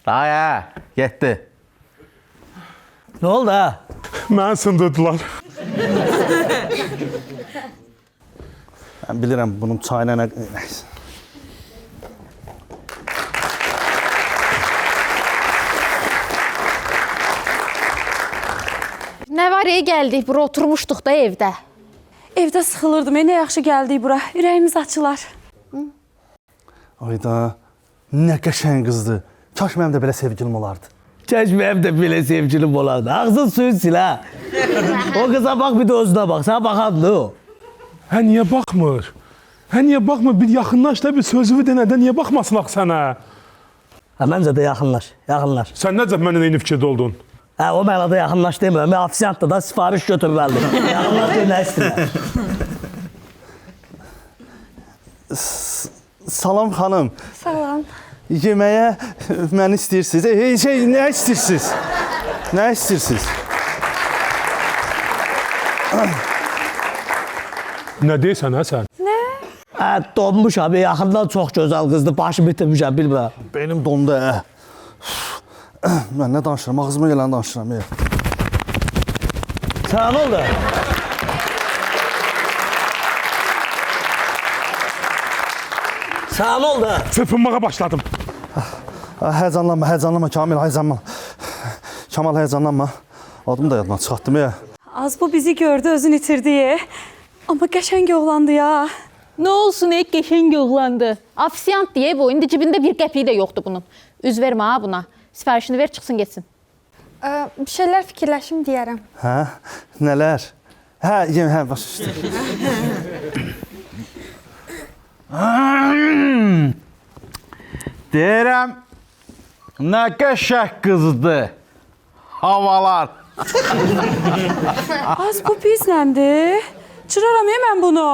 G: Daya, getdi.
F: Nə oldu hə?
E: Məni sındırdılar.
B: Mən bilirəm bunun çayına nə... Nəysə.
H: Nə var, gəldik, bura oturmuşduq da evdə.
C: Evdə sıxılırdım, nə yaxşı gəldik bura. Ürəyimiz açılar.
B: Ayda, nə qəşəng qızdır. Kaş mənim də belə sevgilim olardı.
F: Kəş mənim də belə sevgilim olardı. Ağzın suyu sil hə. O qıza bax, bir də özünə bax. Sən baxadın o.
E: Hə, niyə baxmır? Hə, niyə baxmır? Bir yaxınlaş da, bir sözümü denədə niyə baxmasın axı sənə?
F: Hə, məncə də yaxınlaş, yaxınlaş.
E: Sən necə mənimlə eyni fikirdə oldun?
F: Hə, o mənada yaxınlaş demirəm. Mən ofisiyantda da sifariş götürməlidir. Yaxınlaş deyə nə istəyirəm?
B: Salam xanım.
H: Salam.
B: Yeməyə məni istəyirsiniz. Nə istəyirsiniz? Nə istəyirsiniz?
E: Nə deyirsən, hə sən?
F: Hə, donmuşam. Yaxından çox gözəl qızdır. Başı bitirmişəm, bilmirəm.
B: Benim dondu, hə. Mən nə danışıram? Ağzıma gələn danışıram.
F: Sənə nə oldu? Sənə nə oldu?
E: Çırpınmağa başladım.
B: Həyəcanlanma, həyəcanlanma Kamil, həyəcanlanma. Kamal, həyəcanlanma. Adımı da yadına çıxartdım, ya.
C: Az bu bizi gördü, özünü itirdi. Amma qəşəng oğlandı ya.
K: Nə olsun, qəşəng oğlandı. Ofisiyant deyə bu, indi cibində bir qəpiyi də yoxdur bunun. Üz vermə ha buna. Sifarişini ver, çıxsın, getsin.
H: Bir şeylər fikirləşim deyərəm.
B: Hə? Nələr? Hə, başa düşdüm.
G: Deyirəm, nə qəşəng qızdır. Havalar.
C: Az bu bizləmdir. Çıraram mən bunu.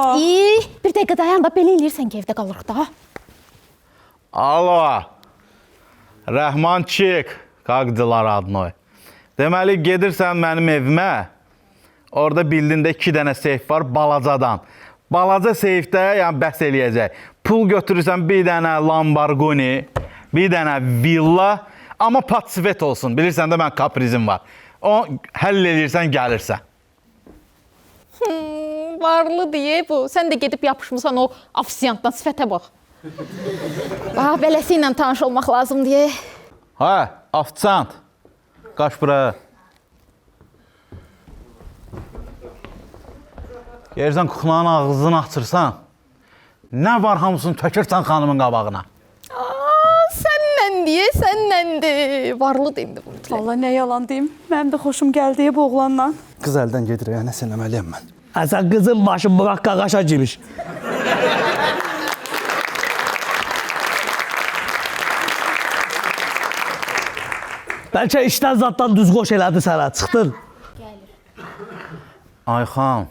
K: Bir dəqiqə dayan da, belə eləyirsən ki, evdə qalırıq da.
G: Alo. Rəhmançik, qaqdılar adını. Deməli, gedirsən mənim evimə, orada bildiyində 2 dənə seyf var, balacadan. Balaca seyfdə, yəni bəhs eləyəcək. Pul götürürsən, bir dənə Lamborghini, bir dənə villa, amma patsvet olsun. Bilirsən də mən kaprizim var. O, həll eləyirsən, gəlirsən.
K: Varlı deyə bu. Sən də gedib yapışmısan o ofisiyantdan, sifətə bax. Bax, beləsi ilə tanış olmaq lazım deyə.
G: Hə, ofisiyant. Qaç bura. Yersən kuklanın ağzını açırsan, nə var hamısını tökürsən xanımın qabağına.
K: Səndən deyə, səndəndir. Varlı deyildi bu.
C: Valla nə yalan deyim. Mənim də xoşum gəldi bu oğlanla.
B: Qız əldən gedir, ya, nəsə eləməliyəm mən.
F: Hə, sən qızın başı bıraq qaqaşa girmiş. Bəlkə işdən zaddan düz qoş elədi sənə, çıxdın.
G: Ayxan,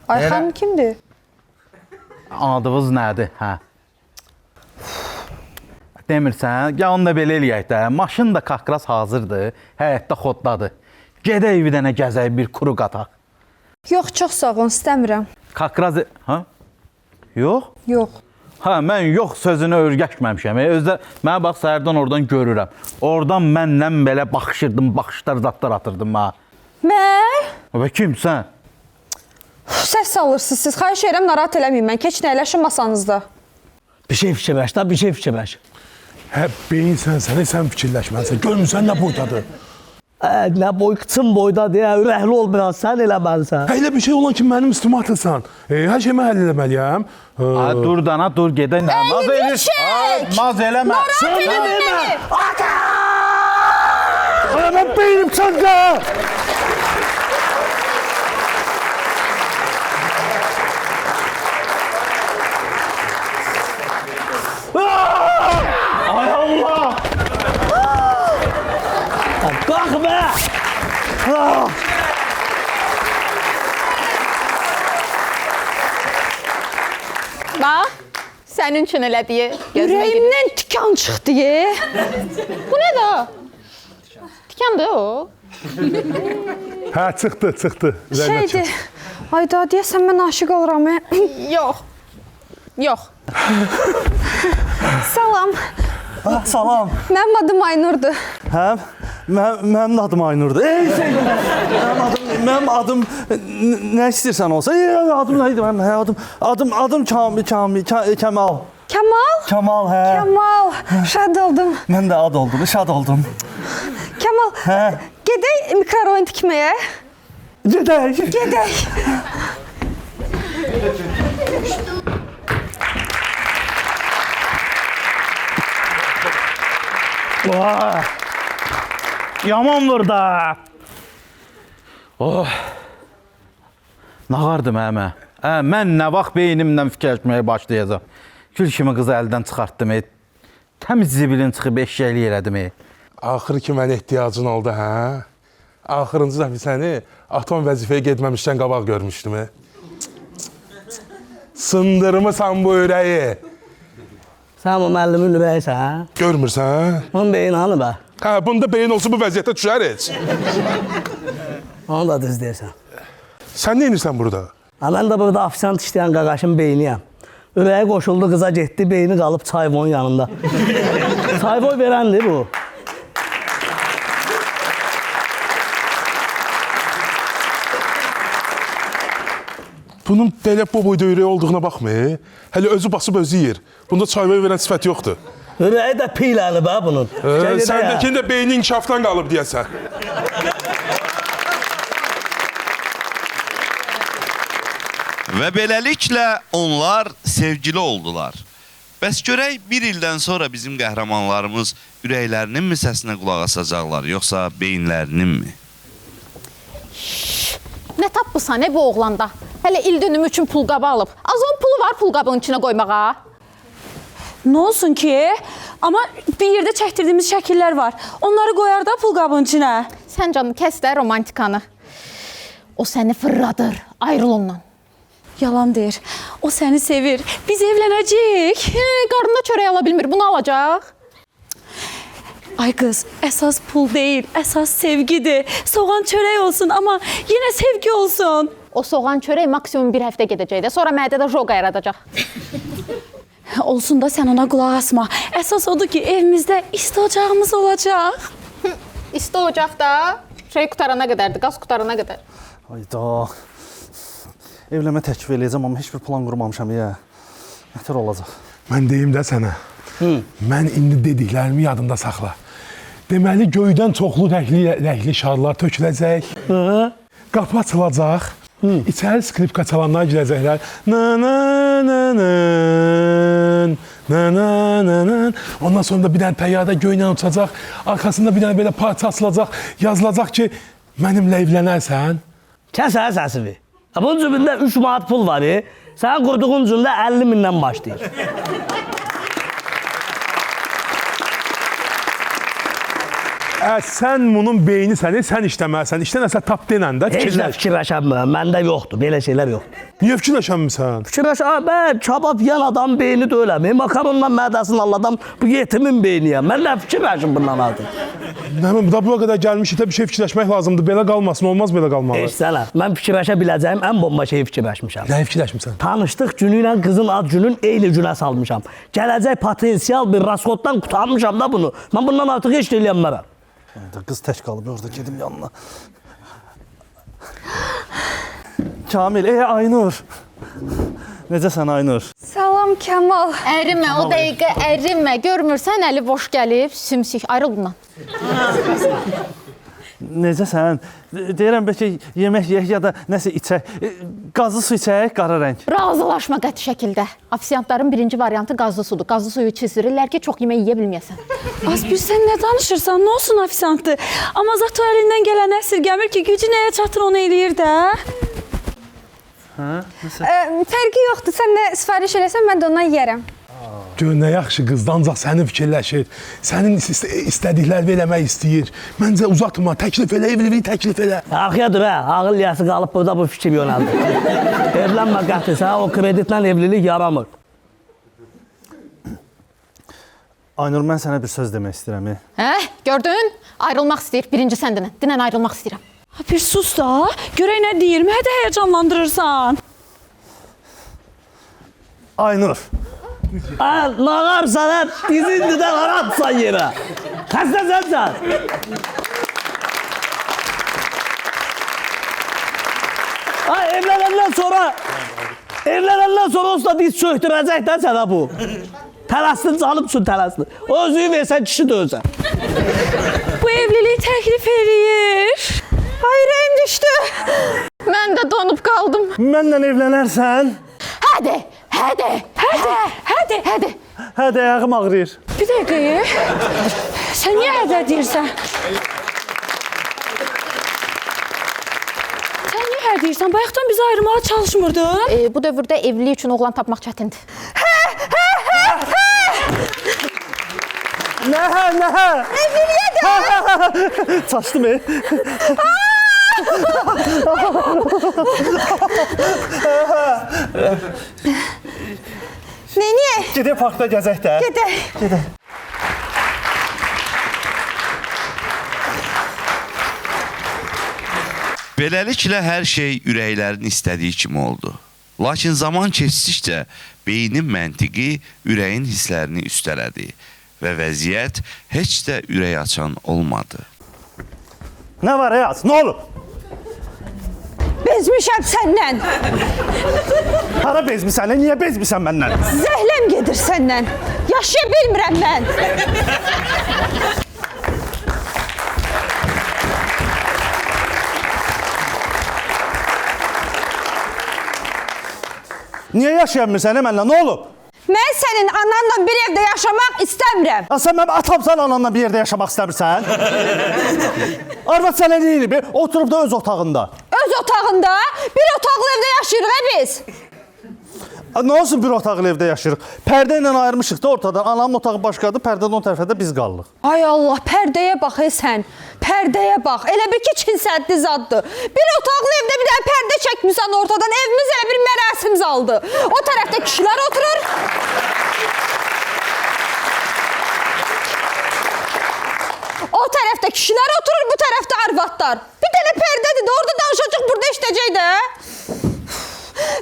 H: Ayxan kimdir?
G: adınız nədir? Hə. Demirsən, ya onu da belə eləyək də. Maşın da kakras hazırdır, həyətdə xoddadır. Gedək bir dənə gəzək, bir kuru qataq.
H: Yox, çox sağ olun, istəmirəm.
G: Kakraz... Hə? Yox?
H: Yox.
G: Hə, mən yox sözünü örgəşməmişəm. Özdə, mənə bax, səhərdən oradan görürəm. Oradan mənlə belə baxışırdım, baxışlar, zatlar atırdım ha.
H: Mən?
G: Və kimsən?
H: Səs salırsınız siz. Xahiş edirəm, narahat eləməyin mən. Keçin, əyləşin masanızda.
F: Bir şey fikirləş, da bir şey fikirləş.
E: Hep beyin sən fikirləşməlisən. Görmürsən nə boydadır?
F: Nə boy, kıçın boydadır ya, ürəkli ol biraz, sən eləməlisən.
E: Elə bir şey olan ki, mənim üstümə atırsan. Hər şey mən həll eləməliyəm.
G: Dur dana, dur gedək. Naz edir. Naz eləmə.
F: Sən nə demə? Ata! Mən beynim çanca!
B: Ay Allah!
F: Qalx be!
K: Bax, sənin üçün elədiyi gözümə girir.
C: Ürəyimdən tikan çıxdı.
K: Bu nədir? Tikandır o.
E: Hə, çıxdı.
H: Şeydir. Ayda deyəsən mən aşiq oluram.
K: Yox. Yox.
H: Salam.
B: Salam.
H: Mənim adım Aynurdur.
B: Hə? Mənim də adım Aynurdur. Mənim adım nə istəyirsən olsa. Adım nə idi mənim? Adım Kəmal.
H: Kemal?
B: Kemal, hə.
H: Kemal. Şad oldum.
B: Mən də şad oldum.
H: Kemal.
B: Hə.
H: Gedək mikrorayon tikməyə.
B: Gedək.
H: Gedək.
G: Yaman burada. Oh. Nağardım əmə. Mən nə vaxt beynimlə fikirləşməyə başlayacağam. Gül kimi qızı əldən çıxartdım. Təmiz zibilin çıxıb eşşəklik elədim.
E: Axır ki, mənə ehtiyacın oldu, hə? Axırıncı dəfə səni atom vəzifəyə getməmişdən qabaq görmüşdüm. Sındırmısan bu ürəyi.
F: Sən o müəllimin ürəyisən?
E: Görmürsən?
F: Onun beyni hanı be?
E: Hə, bunda beyin olsa bu vəziyyətə düşər heç.
F: Onu da düz deyirsən.
E: Sən nə edirsən burada?
F: Mən də burada ofisant işləyən qaqaşın beyniyəm. Ürəyi qoşuldu, qıza getdi, beyni qalıb çayvoyun yanında. Çayvoy verəndir bu.
E: Bunun belə boyda ürəyi olduğuna baxma. Hələ özü basıb özü yeyir. Bunda çayvoy verən sifət yoxdur.
F: Ürəyi də piyləni be bunun.
E: Səndəkin də beynin inkişafdan qalıb deyəsən.
L: Və beləliklə onlar sevgili oldular. Bəs görək bir ildən sonra bizim qəhrəmanlarımız ürəklərinin mi səsinə qulaq asacaqlar, yoxsa beyinlərinin mi?
K: Nə tapmısan bu oğlanda? Hələ il dönümü üçün pulqabı alıb. Az 10 pulu var pulqabının içinə qoymağa.
C: Nə olsun ki? Amma bir yerdə çəkdirdiyimiz şəkillər var. Onları qoyar da pulqabının içinə.
K: Sən canım, kəs də romantikanı. O səni fırladır, ayrıl ondan.
C: Yalan deyir. O səni sevir. Biz evlənəcəyik.
K: Qarnına çörək ala bilmir, bunu alacaq.
C: Ay qız, əsas pul deyil, əsas sevgidir. Soğan çörək olsun, amma yenə sevgi olsun.
K: O soğan çörək maksimum bir həftə gedəcək də, sonra mədədə joqa yaradacaq.
C: Olsun da sən ona qulaq asma. Əsas odur ki, evimizdə isti ocağımız olacaq.
K: İsti ocaq da şey qutarana qədərdir, qaz qutarana qədər.
B: Ayda. Evləmə təklif eləyəcəm, amma heç bir plan qurmamışam ya. Nətər olacaq?
E: Mən deyim də sənə. Mən indi dediklərimi yadında saxla. Deməli, göydən çoxlu rəhli şarlar töküləcək. Qapı açılacaq. İçəri skripka çalanlar girəcəklər. Ondan sonra da bir dənə təyyarə göylə uçacaq. Arxasında bir dənə belə parça açılacaq. Yazılacaq ki, mənimlə evlənərsən.
F: Kəs hə səsini. Bunun cübündə 3 manat pul var. Sənin qurduğun cümlə 50 mindən başlayır.
E: Sən bunun beyni sən işləməlisən. İşlənəsə tap denən də
F: Heç də fikirləşəmirəm. Məndə yoxdur. Belə şeylər yoxdur.
E: Niyə fikirləşəmirsən?
F: Mən kabab yiyən adam beyni də öləməyim. Makaronla mədəsini alladan bu yetimin beyniyəm. Mən də fikirləşim bundan artıq.
E: Nəmin, bu da buna qədər gəlmişik də bir şey fikirləşmək lazımdır. Belə qalmasın, olmaz belə qalmalı.
F: Heç sənə. Mən fikirləşə biləcəyim ən bomba şeyi fikirləşmişəm.
E: Nəyi fikirləşmirsən?
F: Tanışdıq günü ilə qızın ad günün eyni günə salmışam. Gələcək potensial bir rasxoddan qutarmışam da bunu. Mən bundan artıq heç də eləyənmərəm.
B: Qız tək qalıb, orada gedim yanına. Kamil, Aynur. Necəsən Aynur?
H: Salam. Balam Kəmal.
K: Ərimə, o dəqiqə ərimə. Görmürsən, əli boş gəlib, sümsük. Ayrıl bundan.
B: Necəsən? Deyirəm bəlkə yemək yeyək ya da nəsə içək. Qazlı su içək, qara rəng.
K: Razılaşma qəti şəkildə. Ofisiantların birinci variantı qazlı sudur. Qazlı suyu çizdirirlər ki, çox yemək yeyə bilməyəsən.
C: Az bir sən nə danışırsan? Nə olsun ofisiantı? Amma zato əlindən gələn əsirgəmir ki, gücü nəyə çatır onu eləyir də.
H: Fərqi yoxdur. Sən də sifariş eləsən, mən də ondan yeyərəm.
E: Gör nə yaxşı qızdır, ancaq səni fikirləşir. Sənin istədiklərini eləmək istəyir. Məncə uzatma, təklif elə, evliliyi təklif elə.
F: Arxayadır hə, ağıl yası qalıb burada bu fikir yönəldi. Evlənmə qəti, sənə o kreditlə evlilik yaramır.
B: Aynur, mən sənə bir söz demək istəyirəm.
K: Hə, gördün? Ayrılmaq istəyir. Birinci sən dinən. Dinən ayrılmaq istəyirəm.
C: Bir sus da, görək nə deyir, məni də həyəcanlandırırsan.
B: Aynur.
F: Lağar sənə dizindidən aratsan yerə. Xəstəsən sən. Evlənəndən sonra olsa diz çöktürəcək də sənə bu. Tələsini canım üçün tələsini. O özüyü versən kişi də özə.
C: Bu evlilik təklif eləyir.
K: Hayrəyim düşdü. Mən də donub qaldım.
B: Mənlə evlənərsən?
K: Hədi.
B: Hədə, ayağım ağrıyır.
C: Bir dəqiqə, sən niyə hədə deyirsən? Sən niyə hədə deyirsən? Bayaqdan bizi ayırmağa çalışmırdın.
K: Bu dövrdə evlilik üçün oğlan tapmaq çətindir.
B: Nə?
K: Evliliyə də!
B: Çaşdım.
H: Niyə?
B: Gedək parkda gəzək də.
H: Gedək.
L: Beləliklə hər şey ürəklərin istədiyi kimi oldu. Lakin zaman keçdikcə beynin məntiqi ürəyin hisslərini üstələdi və vəziyyət heç də ürək açan olmadı.
B: Nə var Ayaz? Nə olub?
C: Bezmişəm səndən.
B: Hara bezmisən? Niyə bezmisən məndən?
C: Zəhləm gedir səndən. Yaşaya bilmirəm mən.
B: Niyə yaşayamırsan mənlə? Nə olub?
C: Mən sənin ananla bir evdə yaşamaq istəmirəm.
B: Sən mənim atamsan, ananla bir yerdə yaşamaq istəmirsən? Arvad sənə deyil, oturub da öz otağında.
C: Öz otağında bir otaqlı evdə yaşayırıq biz.
B: Nə olsun bir otaqlı evdə yaşayırıq? Pərdə ilə ayırmışıq da ortadan. Anamın otağı başqadır, pərdədən o tərəfdə biz qaldıq.
C: Ay Allah, pərdəyə bax sən. Pərdəyə bax. Elə bir ki, Çin səddi zaddır. Bir otaqlı evdə bir dənə pərdə çəkmirsən ortadan. Evimiz elə bir mərasim zaldır. O tərəfdə kişilər oturur. O tərəfdə kişilər oturur, bu tərəfdə arvadlar. Bir dənə pərdədir də, orada danışacaq, burada işləyəcək də.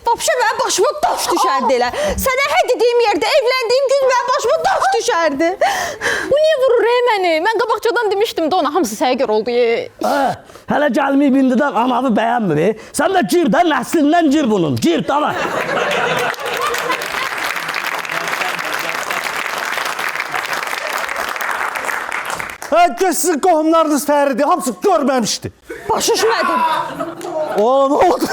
C: Vapşə mənim başıma daş düşərdi elə. Sənə hə dediyim yerdə evləndiyim gün mənim başıma daş düşərdi.
K: Bu niyə vurur məni? Mən qabaqcadan demişdim də ona, hamısı sənə görə oldu.
F: Hələ gəlməyib indidən anavı bəyənmir. Sən də gir də, nəslindən gir bunun. Gir, dava.
B: Sizin qohumlarınız Fəridir, hamısı görməmişdi.
C: Baş düşmədim.
B: Nə oldu?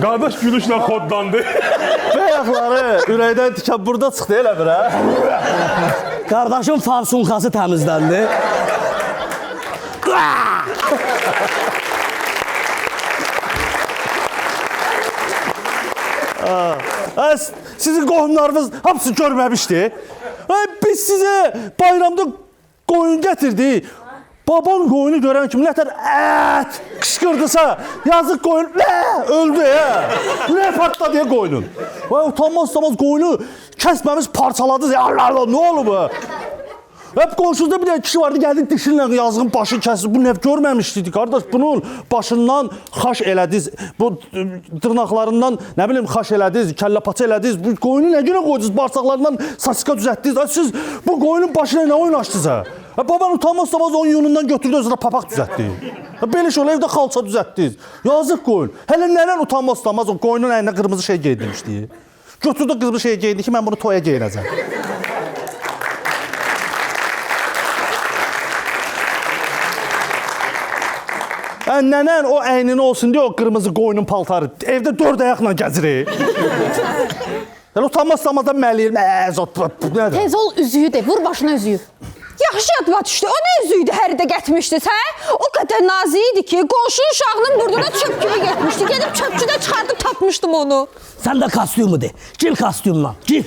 E: Qardaş gülüşlə kodlandı.
B: Bəyaqları ürəkdən tikən burada çıxdı elə bir, hə?
F: Qardaşın farsunxası təmizləndi.
B: Sizin qohumlarınız hamısı görməmişdi. Biz sizə bayramda qoyun gətirdik. Baban qoyunu görən kimi nətər ət qışqırdısa, yazıq qoyun öldü. Ürək partladı deyə qoyunun. Utanmaz qoyunu kəsməmiş parçaladı. Allah, nə olub? Hep qonşunuzda bir dənə kişi vardı, gəldi dişinlə yazığın başını kəsir. Bu nə görməmişdik, qardaş. Bunun başından xaş elədiniz, bu dırnaqlarından nə bilim xaş elədiniz, kəlləpaça elədiniz. Bu qoyunu nə günə qoydunuz, bağırsaqlarından saçqa düzəltdiniz. Siz bu qoyunun başına nə oynaşdınız? Baban utanmaz onun yunundan götürdü özünə papaq düzəltdi. Belə şey evdə xalça düzəltdiniz. Yazıq qoyun. Hələ nənən utanmaz o qoyunun əyninə qırmızı şey geydirmişdi. Götürdü qırmızı şey geydi ki, mən bunu toya geyinəcəm. Nənən o əynini olsun deyə o qırmızı qoyunun paltarı evdə 4 ayaqla gəzirik. Elə utanmaz da məliyir.
K: Tez ol üzüyü de, vur başına üzüyü.
M: Yaxşı yadıma düşdü. O nə üzüydü həridə getmişdiniz, hə? O qədər nazik idi ki, qonşu uşağının burnuna çöp kimi getmişdi. Gedib çöpçüdə çıxardıb tapmışdım onu.
F: Sən də kostyumu de. Gir kostyumla, gir.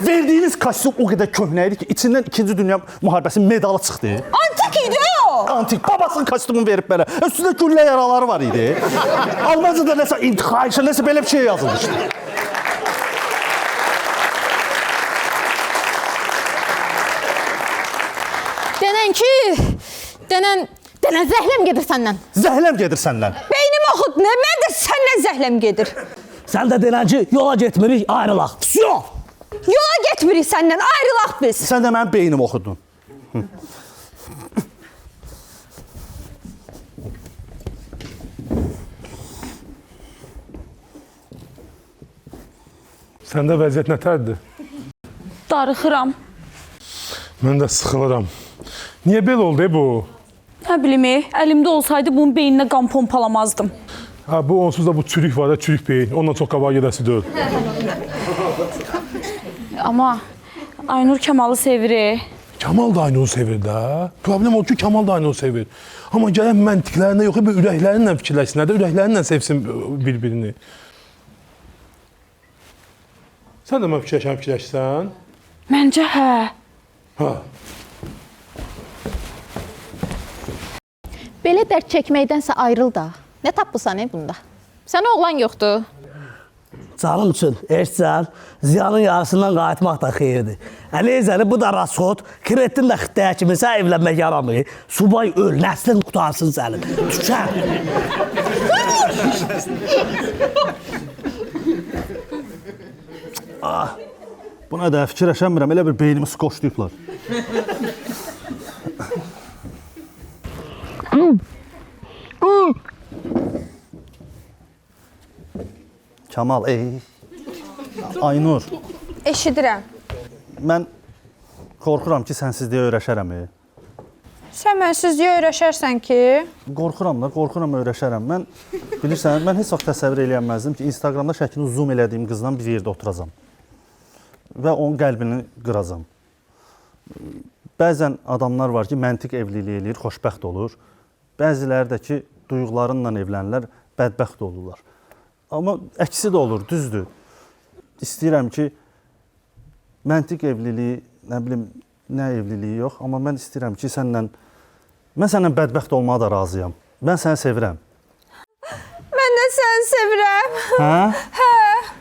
B: Verdiyiniz kostyum o qədər köhnə idi ki, içindən 2-ci Dünya müharibəsi medalı çıxdı.
M: Antik idi o.
B: Antik. Babasının kostyumunu verib mənə. Üstündə güllə yaraları var idi. Almancada nəsə intihayşə, nəsə belə bir şey yazılmışdı.
K: Denən zəhləm gedir səndən.
B: Zəhləm gedir səndən.
M: Beynim oxud, nə? Mən də səndən zəhləm gedir.
F: Sən də denən ki, yola getmirik, ayrılaq. Vsyo!
M: Yola getmirik səndən, ayrılaq biz.
B: Sən də mənim beynim oxudun.
E: Səndə vəziyyət nətərdir?
C: Darıxıram.
E: Mən də sıxılıram. Niyə belə oldu bu?
C: Nə bilim, əlimdə olsaydı bunun beyninə qan pompalamazdım.
E: Ha, bu onsuz da bu çürük var da, çürük beyin. Ondan çox qabağa gedəsi deyil.
C: Amma Aynur Kamalı sevir.
E: Kamal da Aynur'u sevir də. Problem o ki, Kamal da Aynur'u sevir. Amma gələn məntiqlərində yox, ürəklərinlə fikirləşsinlər də, ürəklərinlə sevsin bir-birini. Sən də mən fikirləşsən?
C: Məncə hə.
E: Ha.
K: Belə dərd çəkməkdənsə ayrıl da. Nə tapırsan bunda? Sənə oğlan yoxdur.
F: Canım üçün, eşitsən, ziyanın yarısından qayıtmaq da xeyirdir. Əleyzəni, bu da rasxod, kreditini də xittəyə kimi sən evlənmək yaramır. Subay öl, nəslin qutarsın sənin. Tükər.
B: Buna da fikirləşəmirəm, elə bir beynimi skoşlayıblar. Kamal, Aynur.
M: Eşidirəm.
B: Mən qorxuram ki, sənsizliyə öyrəşərəm.
M: Sən mənsizliyə öyrəşərsən ki?
B: Qorxuram öyrəşərəm. Mən, bilirsən, mən heç vaxt təsəvvür eləyənməzdim ki, Instagramda şəklini zoom elədiyim qızdan bir yerdə oturacam. Və onun qəlbini qıracam. Bəzən adamlar var ki, məntiq evliliyi eləyir, xoşbəxt olur. Bəziləri də ki, duyğularınla evlənirlər, bədbəxt olurlar. Amma əksi də olur, düzdür. İstəyirəm ki, məntiq evliliyi, nə bilim, nə evliliyi yox, amma mən istəyirəm ki, mən səndən bədbəxt olmağa da razıyam. Mən səni sevirəm.
M: Mən də səni sevirəm.
B: Hə?
M: Hə.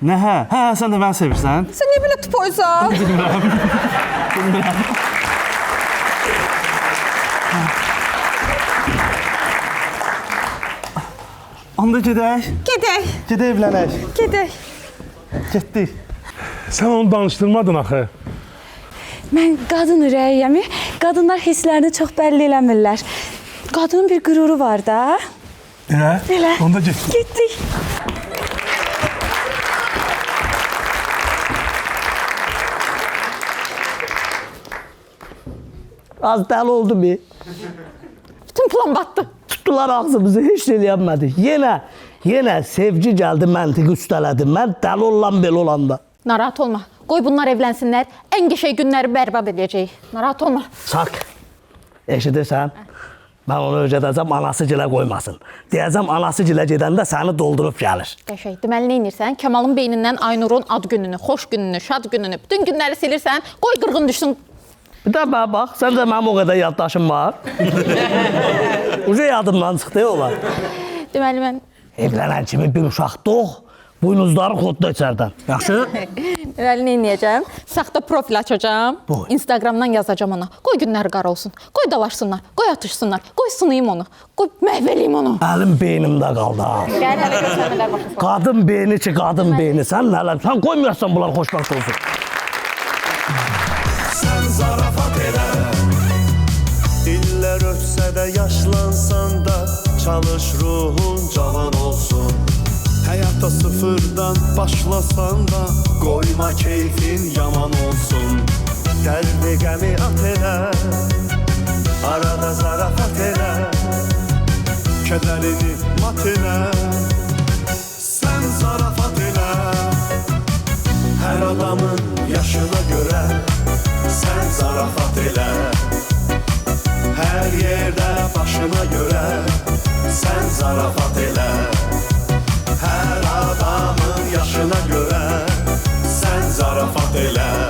B: Nə hə? Hə, sən də məni sevirsən?
M: Sən niyə belə tupoysan?
B: Bilmirəm. Onda gedək.
M: Gedək.
B: Gedək evlənək.
M: Gedək.
B: Getdik.
E: Sən onu danışdırmadın axı.
C: Mən qadın ürəyiyəmi, qadınlar hisslərini çox bəlli eləmirlər. Qadının bir qüruru var da.
E: Elə? Onda getdik.
C: Getdik.
F: Az dəli oldu mu?
K: Bütün plan batdı.
F: Tutdular ağzımızı, heç nə eləyənmədik. Yenə sevgi gəldi, məntiqi üstələdi. Mən dəli olan belə olanda.
K: Narahat olma. Qoy bunlar evlənsinlər. Ən qəşəng günləri bərbad edəcəyik. Narahat olma.
F: Sak. Eşidirsən? Mən onu öyrədəcəm, anası gilə qoymasın. Deyəcəm, anası gilə gedəndə səni doldurub gəlir.
K: Qəşəng. Deməli, nə edirsən? Kamalın beynindən Aynurun ad gününü, xoş gününü, şad gününü, bütün günləri silirsən. Qoy qırğın düşsün.
F: Bir də mənə bax, sən də mənim o qədər yaddaşım var. Uca yadımdan çıxdı olar.
K: Deməli, mən...
F: Evlənən kimi bir uşaq doğ, buynuzları xodda içərdən. Yaxşı?
K: Deməli, nə edəcəm? Saxta profil açacağım. Instagramdan yazacağım ona. Qoy günləri qara olsun. Qoy dalaşsınlar. Qoy atışsınlar. Qoy sınayım onu. Qoy məhv eləyim onu.
F: Əlim beynimdə qaldı.
K: Gəl, hələ görsənmələr başa sal.
F: Qadın beyni ki, qadın beyni. Sən qoymuyorsan bunlar xoşbəxt olsun.
A: Sən zarafat elə, də yaşlansan da çalış ruhun cavan olsun. Həyatda sıfırdan başlasan da qoyma keyfin yaman olsun. Dərdi qəmi at elə, arada zarafat elə, kədərini mat elə, sən zarafat elə. Hər adamın yaşına görə sən zarafat elə. Hər yerdə başına görə sən zarafat elə. Hər adamın yaşına görə sən zarafat elə.